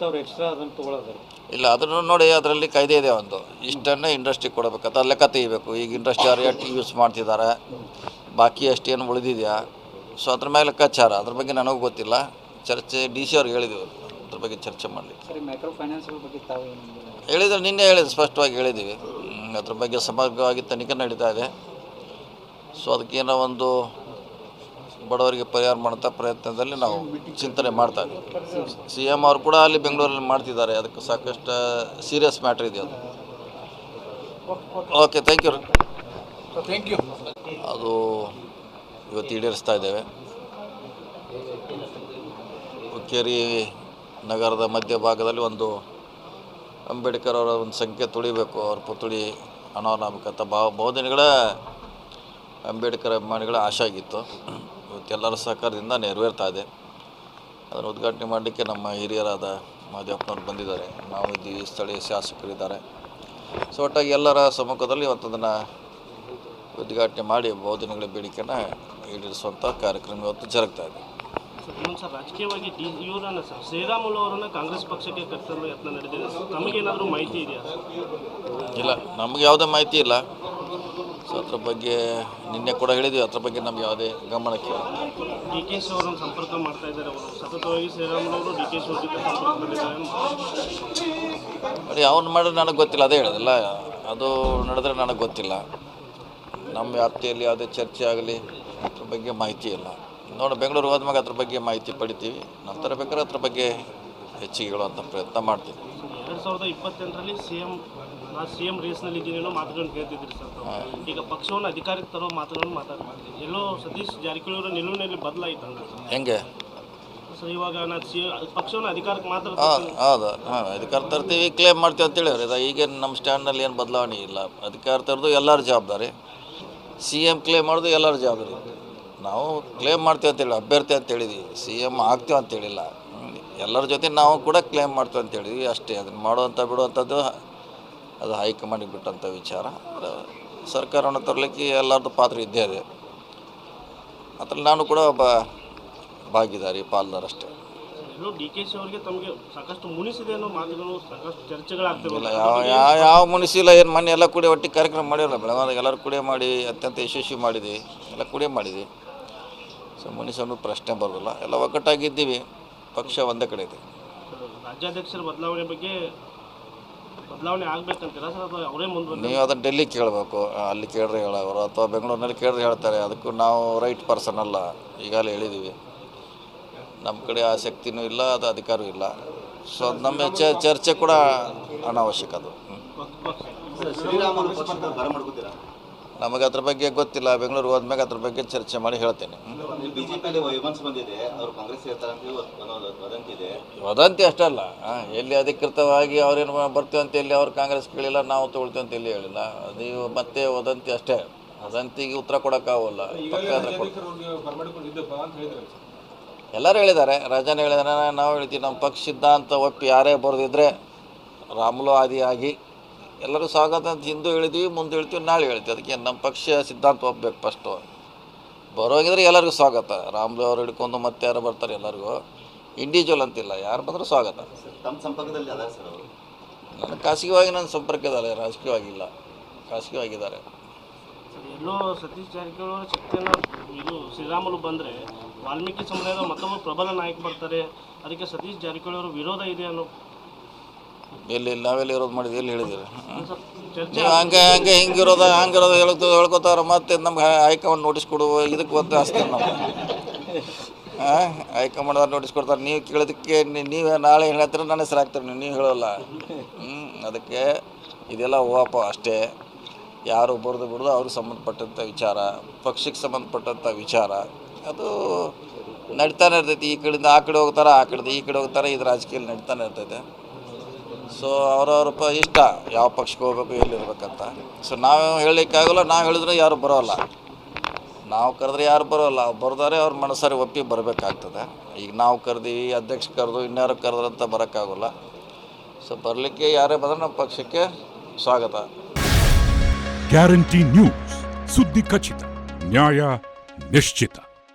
ಅವ್ರು ಎಕ್ಸ್ಟ್ರಾ ಅದನ್ನು ತೊಗೊಳೋದಾರೆ ಇಲ್ಲ, ಅದನ್ನು ನೋಡಿ ಅದರಲ್ಲಿ ಕಾಯ್ದೆ ಇದೆ ಒಂದು, ಇಷ್ಟನ್ನೇ ಇಂಡಸ್ಟ್ರಿ ಕೊಡಬೇಕು, ಅದು ಲೆಕ್ಕ ತೆಗಿಬೇಕು. ಈಗ ಇಂಡಸ್ಟ್ರಿ ಯಾರು ಎಷ್ಟು ಯೂಸ್ ಮಾಡ್ತಿದ್ದಾರೆ, ಬಾಕಿ ಅಷ್ಟೇನು ಉಳಿದಿದೆಯಾ, ಸೊ ಅದ್ರ ಮೇಲೆ ಲೆಕ್ಕಾಚಾರ. ಅದ್ರ ಬಗ್ಗೆ ನನಗೂ ಗೊತ್ತಿಲ್ಲ. ಚರ್ಚೆ DC ಅವ್ರಿಗೆ ಹೇಳಿದ್ದೀವಿ, ಅದ್ರ ಬಗ್ಗೆ ಚರ್ಚೆ ಮಾಡಲಿ. ಸರಿ, ಮೈಕ್ರೋ ಫೈನಾನ್ಸ್ ಬಗ್ಗೆ ತಾವು ಹೇಳಿದ್ರೆ ನಿನ್ನೆ ಹೇಳಿದ್ದು, ಸ್ಪಷ್ಟವಾಗಿ ಹೇಳಿದ್ದೀವಿ. ಅದ್ರ ಬಗ್ಗೆ ಸಮಗ್ರವಾಗಿ ತನಿಖೆ ನಡೀತಾ ಇದೆ. ಸೊ ಅದಕ್ಕೇನೋ ಒಂದು ಬಡವರಿಗೆ ಪರಿಹಾರ ಮಾಡೋಂಥ ಪ್ರಯತ್ನದಲ್ಲಿ ನಾವು ಚಿಂತನೆ ಮಾಡ್ತಾ ಇದ್ದೀವಿ. CM ಅವರು ಕೂಡ ಅಲ್ಲಿ ಬೆಂಗಳೂರಲ್ಲಿ ಮಾಡ್ತಿದ್ದಾರೆ. ಅದಕ್ಕೆ ಸಾಕಷ್ಟು ಸೀರಿಯಸ್ ಮ್ಯಾಟ್ರ್ ಇದೆ ಅದು. Okay, thank you. ಅದು ಇವತ್ತು ಈಡೇರಿಸ್ತಾ ಇದ್ದೇವೆ. ಹುಕ್ಕೇರಿ ನಗರದ ಮಧ್ಯಭಾಗದಲ್ಲಿ ಒಂದು ಅಂಬೇಡ್ಕರ್ ಅವರ ಒಂದು ಸಂಖ್ಯೆ ತುಳಿಬೇಕು, ಅವ್ರ ಪುತ್ಥಳಿ ಅನಾವರಣಾಗಬೇಕಂತ ಬಹುದಿನಗಳ ಅಂಬೇಡ್ಕರ್ ಅಭಿಮಾನಿಗಳ ಆಶೆ ಆಗಿತ್ತು. ಇವತ್ತೆಲ್ಲರ ಸಹಕಾರದಿಂದ ನೆರವೇರ್ತಾ ಇದೆ. ಅದನ್ನು ಉದ್ಘಾಟನೆ ಮಾಡಲಿಕ್ಕೆ ನಮ್ಮ ಹಿರಿಯರಾದ ಮಾದೇವಪ್ಪನವ್ರು ಬಂದಿದ್ದಾರೆ, ನಾವು ಇದ್ದೀವಿ, ಸ್ಥಳೀಯ ಶಾಸಕರಿದ್ದಾರೆ. ಸೊ ಒಟ್ಟಾಗಿ ಎಲ್ಲರ ಸಮ್ಮುಖದಲ್ಲಿ ಇವತ್ತು ಅದನ್ನು ಉದ್ಘಾಟನೆ ಮಾಡಿ ಬಹುದಿನಗಳ ಬೇಡಿಕೆಯನ್ನು ಈಡೇರಿಸುವಂಥ ಕಾರ್ಯಕ್ರಮ ಇವತ್ತು ಜರುಗ್ತಾ ಇದೆ. ಸರ್, ರಾಜಕೀಯವಾಗಿ ಇವರನ್ನು ಸರ್ ಶ್ರೀರಾಮುಲು ಅವರನ್ನು ಕಾಂಗ್ರೆಸ್ ಪಕ್ಷಕ್ಕೆ ಕರೆತರಲು ಯತ್ನ ನಡೆದಿದೆ. ತಮಗೇನಾದರೂ ಮಾಹಿತಿ ಇದೆಯಾ? ಇಲ್ಲ, ನಮಗೆ ಯಾವುದೇ ಮಾಹಿತಿ ಇಲ್ಲ. ಸೊ ಅದ್ರ ಬಗ್ಗೆ ನಿನ್ನೆ ಕೂಡ ಹೇಳಿದ್ವಿ, ಅದ್ರ ಬಗ್ಗೆ ನಮ್ಗೆ ಯಾವುದೇ ಗಮನಕ್ಕೆ. DKಶಿ ಅವರನ್ನು ಸಂಪರ್ಕ ಮಾಡ್ತಾ ಇದ್ದಾರೆ. ಅವರು ಸತತವಾಗಿ ಶ್ರೀರಾಮುಲು ಅವರು DKಶಿ ಅವ್ರ ಜೊತೆ ಸಂಪರ್ಕದಲ್ಲಿದ್ದಾರೆ ನೋಡಿ. ಅವ್ನು ಮಾಡಿದ್ರೆ ನನಗೆ ಗೊತ್ತಿಲ್ಲ, ಅದೇ ಹೇಳೋದಿಲ್ಲ. ಅದು ನಡೆದ್ರೆ ನನಗೆ ಗೊತ್ತಿಲ್ಲ. ನಮ್ಮ ವ್ಯಾಪ್ತಿಯಲ್ಲಿ ಯಾವುದೇ ಚರ್ಚೆ ಆಗಲಿ ಅದ್ರ ಬಗ್ಗೆ ಮಾಹಿತಿ ಇಲ್ಲ. ನೋಡಿ, ಬೆಂಗಳೂರು ಹೋದ್ಮೇಲೆ ಅದ್ರ ಬಗ್ಗೆ ಮಾಹಿತಿ ಪಡಿತೀವಿ. ನಂತರ ಬೇಕಾದ್ರೆ ಅದ್ರ ಬಗ್ಗೆ ಹೆಚ್ಚಿಗೆ ಹೇಳುವಂಥ ಪ್ರಯತ್ನ ಮಾಡ್ತೀವಿ. 2028ರಲ್ಲಿ CM ರೇಸ್ನಲ್ಲಿ ಇದ್ದೀನಿ ಅನ್ನೋ ಮಾತುಗಳನ್ನು ಕೇಳ್ತಿದ್ರಿ ಸರ್. ಈಗ ಪಕ್ಷವನ್ನು ಅಧಿಕಾರಕ್ಕೆ ತರೋ ಮಾತುಗಳನ್ನು ಮಾತಾಡ್ತಿದ್ರಿ. ಎಲ್ಲೋ ಸತೀಶ್ ಜಾರಕಿಹೊಳಿ ಅವರ ನಿಲುವಿನಲ್ಲಿ ಬದಲಾಯಿತಂದ್ರೆ ಹೆಂಗೆ ಸರ್? ಇವಾಗ ನಾನು ಪಕ್ಷವನ್ನು ಅಧಿಕಾರಕ್ಕೆ ಮಾತ್ರ ಹೌದು, ಅಧಿಕಾರ ತರ್ತೀವಿ, ಕ್ಲೇಮ್ ಮಾಡ್ತೀವಿ ಅಂತೇಳಿ ಅವ್ರು. ಈಗೇನು ನಮ್ಮ ಸ್ಟ್ಯಾಂಡ್ನಲ್ಲಿ ಏನು ಬದಲಾವಣೆ ಇಲ್ಲ. ಅಧಿಕಾರ ತರೋದು ಎಲ್ಲರ ಜವಾಬ್ದಾರಿ, CM ಕ್ಲೇಮ್ ಮಾಡೋದು ಎಲ್ಲರ ಜವಾಬ್ದಾರಿ. ನಾವು ಕ್ಲೇಮ್ ಮಾಡ್ತೀವಿ ಅಂತೇಳಿ ಅಭ್ಯರ್ಥಿ ಅಂತ ಹೇಳಿದ್ವಿ, CM ಆಗ್ತೀವಿ ಅಂತೇಳಿಲ್ಲ. ಎಲ್ಲರ ಜೊತೆ ನಾವು ಕೂಡ ಕ್ಲೇಮ್ ಮಾಡ್ತೀವಿ ಅಂತೇಳಿದ್ವಿ ಅಷ್ಟೇ. ಅದನ್ನು ಮಾಡುವಂಥ ಬಿಡುವಂಥದ್ದು ಅದು ಹೈಕಮಾಂಡಿಗೆ ಬಿಟ್ಟಂಥ ವಿಚಾರ. ಸರ್ಕಾರವನ್ನು ತರಲಿಕ್ಕೆ ಎಲ್ಲರದ್ದು ಪಾತ್ರ ಇದ್ದೇ ಇದೆ. ಅದ್ರಲ್ಲಿ ನಾನು ಕೂಡ ಒಬ್ಬ ಭಾಗಿದಾರಿ, ಪಾಲ್ದಾರ ಅಷ್ಟೇ. DKಶಿ ಅವರಿಗೆ ತಮಗೆ ಸಾಕಷ್ಟು ಮುನಿಸಿದೆ ಅನ್ನೋ ಮಾತುಗಳು, ಸಾಕಷ್ಟು ಚರ್ಚೆಗಳಾಗ್ತಿರಲ್ಲ. ಯಾವ ಮುನಿಸಿಲ್ಲ, ಏನು ಮೊನ್ನೆ ಎಲ್ಲ ಕೂಡಿ ಒಟ್ಟಿಗೆ ಕಾರ್ಯಕ್ರಮ ಮಾಡಿರಲ್ಲ. ಬೆಳಗಾವಿದಾಗ ಎಲ್ಲರೂ ಕೂಡಿ ಮಾಡಿ ಅತ್ಯಂತ ಯಶಸ್ವಿ ಮಾಡಿದ್ವಿ, ಎಲ್ಲ ಕೂಡಿ ಮಾಡಿದ್ವಿ. ಸೊ ಮುನಿಸನ್ನು ಪ್ರಶ್ನೆ ಬರೋದಿಲ್ಲ. ಎಲ್ಲ ಒಗ್ಗಟ್ಟಾಗಿದ್ದೀವಿ, ಪಕ್ಷ ಒಂದೇ ಕಡೆ ಇದೆ. ರಾಜ್ಯಾಧ್ಯಕ್ಷರ ಬದಲಾವಣೆ ಆಗಬೇಕಂತೀರ ಸರ್, ಅಥವಾ ಅವರೇ ಮುಂದೆ? ನೀವು ಅದನ್ನು ಡೆಲ್ಲಿ ಕೇಳಬೇಕು, ಅಲ್ಲಿ ಕೇಳ್ರೆ ಹೇಳೋರು, ಅಥವಾ ಬೆಂಗಳೂರಿನಲ್ಲಿ ಕೇಳಿದ್ರೆ ಹೇಳ್ತಾರೆ. ಅದಕ್ಕೂ ನಾವು ರೈಟ್ ಪರ್ಸನ್ ಅಲ್ಲ. ಈಗಾಗಲೇ ಹೇಳಿದ್ದೀವಿ, ನಮ್ಮ ಕಡೆ ಆಸಕ್ತಿನೂ ಇಲ್ಲ, ಅದು ಅಧಿಕಾರವೂ ಇಲ್ಲ. ಸೊ ಅದು ನಮ್ಮ ಚರ್ಚೆ ಕೂಡ ಅನಾವಶ್ಯಕ. ಅದು ನಮಗೆ ಅದ್ರ ಬಗ್ಗೆ ಗೊತ್ತಿಲ್ಲ. ಬೆಂಗಳೂರು ಹೋದ್ಮೇಲೆ ಅದ್ರ ಬಗ್ಗೆ ಚರ್ಚೆ ಮಾಡಿ ಹೇಳ್ತೇನೆ. ವದಂತಿ ಅಷ್ಟಲ್ಲ, ಎಲ್ಲಿ ಅಧಿಕೃತವಾಗಿ ಅವ್ರೇನು ಬರ್ತೀವಿ ಅಂತ ಎಲ್ಲಿ ಅವ್ರು ಕಾಂಗ್ರೆಸ್ ಕೇಳಿಲ್ಲ, ನಾವು ತೊಗೊಳ್ತೀವಿ ಅಂತ ಎಲ್ಲಿ ಹೇಳಿಲ್ಲ. ನೀವು ಮತ್ತೆ ವದಂತಿ ಅಷ್ಟೇ. ವದಂತಿಗೆ ಉತ್ತರ ಕೊಡೋಕ್ಕಾಗಲ್ಲ. ಎಲ್ಲರೂ ಹೇಳಿದ್ದಾರೆ, ರಾಜನೇ ಹೇಳಿದಾರೆ, ನಾವು ಹೇಳ್ತೀವಿ. ನಮ್ಮ ಪಕ್ಷ ಸಿದ್ಧಾಂತ ಒಪ್ಪಿ ಯಾರೇ ಬರೆದಿದ್ರೆ ರಾಮುಲು ಆದಿಯಾಗಿ ಎಲ್ಲರೂ ಸ್ವಾಗತ ಅಂತ ಹಿಂದೂ ಹೇಳಿದ್ವಿ, ಮುಂದೆ ಹೇಳ್ತೀವಿ, ನಾಳೆ ಹೇಳ್ತೀವಿ. ಅದಕ್ಕೆ ನಮ್ಮ ಪಕ್ಷ ಸಿದ್ಧಾಂತ ಒಪ್ಪಬೇಕು ಫಸ್ಟು. ಬರೋಗಿದ್ರೆ ಎಲ್ಲರಿಗೂ ಸ್ವಾಗತ. ರಾಮುಲು ಅವ್ರು ಹಿಡ್ಕೊಂಡು ಮತ್ತೆ ಯಾರು ಬರ್ತಾರೆ, ಎಲ್ಲರಿಗೂ ಇಂಡಿವಿಜುವಲ್ ಅಂತಿಲ್ಲ, ಯಾರು ಬಂದರೂ ಸ್ವಾಗತ. ತಮ್ಮ ಸಂಪರ್ಕದಲ್ಲಿ ಅದ ಸರ್ ಅವರು? ನನ್ನ ಖಾಸಗಿಯಾಗಿ ನನ್ನ ಸಂಪರ್ಕದಲ್ಲ, ರಾಜಕೀಯವಾಗಿಲ್ಲ, ಖಾಸಗಿಯಾಗಿದ್ದಾರೆ. ಎಲ್ಲೋ ಸತೀಶ್ ಜಾರಕಿಹೊಳಿ ಅವರ ಶಕ್ತಿಯನ್ನು ಇದು ಶ್ರೀರಾಮುಲು ಬಂದರೆ ವಾಲ್ಮೀಕಿ ಸಮುದಾಯದ ಮತ್ತೊಬ್ಬ ಪ್ರಬಲ ನಾಯಕ ಬರ್ತಾರೆ, ಅದಕ್ಕೆ ಸತೀಶ್ ಜಾರಕಿಹೊಳಿ ಅವರ ವಿರೋಧ ಇದೆ ಅನ್ನೋ. ಎಲ್ಲಿ ನಾವೆಲ್ಲಿ ವಿರೋಧ ಮಾಡಿದ್ವಿ, ಎಲ್ಲಿ ಹೇಳಿದ್ದೀರಿ? ನೀವು ಹಂಗೆ ಹಿಂಗಿರೋದ ಹೇಳ್ಕೊತಾರ. ಮತ್ತೆ ನಮ್ಗೆ ಹೈಕಮಾಂಡ್ ನೋಟಿಸ್ ಕೊಡುವ ಇದಕ್ಕೆ ಒತ್ತಾಯಿಸ್ತೇವೆ ನಾವು. ಹೈಕಮಾಂಡ್ ಅವ್ರು ನೋಟಿಸ್ ಕೊಡ್ತಾರೆ. ನೀವು ಕೇಳೋದಕ್ಕೆ ನೀವು ನಾಳೆ ಹೇಳ್ತಾರೆ, ನನ್ನ ಹೆಸರು ಹಾಕ್ತಾರೆ, ನೀವು ಹೇಳೋಲ್ಲ. ಅದಕ್ಕೆ ಇದೆಲ್ಲ ಓಪ ಅಷ್ಟೇ. ಯಾರು ಬಿಡೋದು ಅವ್ರಿಗೆ ಸಂಬಂಧಪಟ್ಟಂಥ ವಿಚಾರ, ಪಕ್ಷಕ್ಕೆ ಸಂಬಂಧಪಟ್ಟಂಥ ವಿಚಾರ. ಅದು ನಡೀತಾನೆ ಇರ್ತೈತಿ. ಈ ಕಡೆಯಿಂದ ಆ ಕಡೆ ಹೋಗ್ತಾರೆ, ಆ ಕಡೆಯಿಂದ ಈ ಕಡೆ ಹೋಗ್ತಾರೆ. ಇದು ರಾಜಕೀಯದಲ್ಲಿ ನಡೀತಾನೆ ಇರ್ತೈತೆ. ಸೊ ಅವ್ರವ್ರ ಇಷ್ಟ ಯಾವ ಪಕ್ಷಕ್ಕೆ ಹೋಗ್ಬೇಕು, ಎಲ್ಲಿರ್ಬೇಕಂತ. ಸೊ ನಾವು ಹೇಳಲಿಕ್ಕಾಗಲ್ಲ. ನಾವು ಹೇಳಿದ್ರೆ ಯಾರು ಬರೋಲ್ಲ, ನಾವು ಕರೆದ್ರೆ ಯಾರು ಬರೋಲ್ಲ. ಬರ್ದಾರೆ ಅವ್ರ ಮನಸ್ಸಾರಿ ಒಪ್ಪಿ ಬರಬೇಕಾಗ್ತದೆ. ಈಗ ನಾವು ಕರೆದೀವಿ, ಅಧ್ಯಕ್ಷ ಕರೆದು, ಇನ್ಯಾರು ಕರೆದ್ರಂತ ಬರೋಕ್ಕಾಗೋಲ್ಲ. ಸೊ ಬರಲಿಕ್ಕೆ ಯಾರೇ ಬಂದರೆ ನಮ್ಮ ಪಕ್ಷಕ್ಕೆ ಸ್ವಾಗತ. ಗ್ಯಾರಂಟಿ ನ್ಯೂಸ್, ಸುದ್ದಿ ಖಚಿತ, ನ್ಯಾಯ ನಿಶ್ಚಿತ.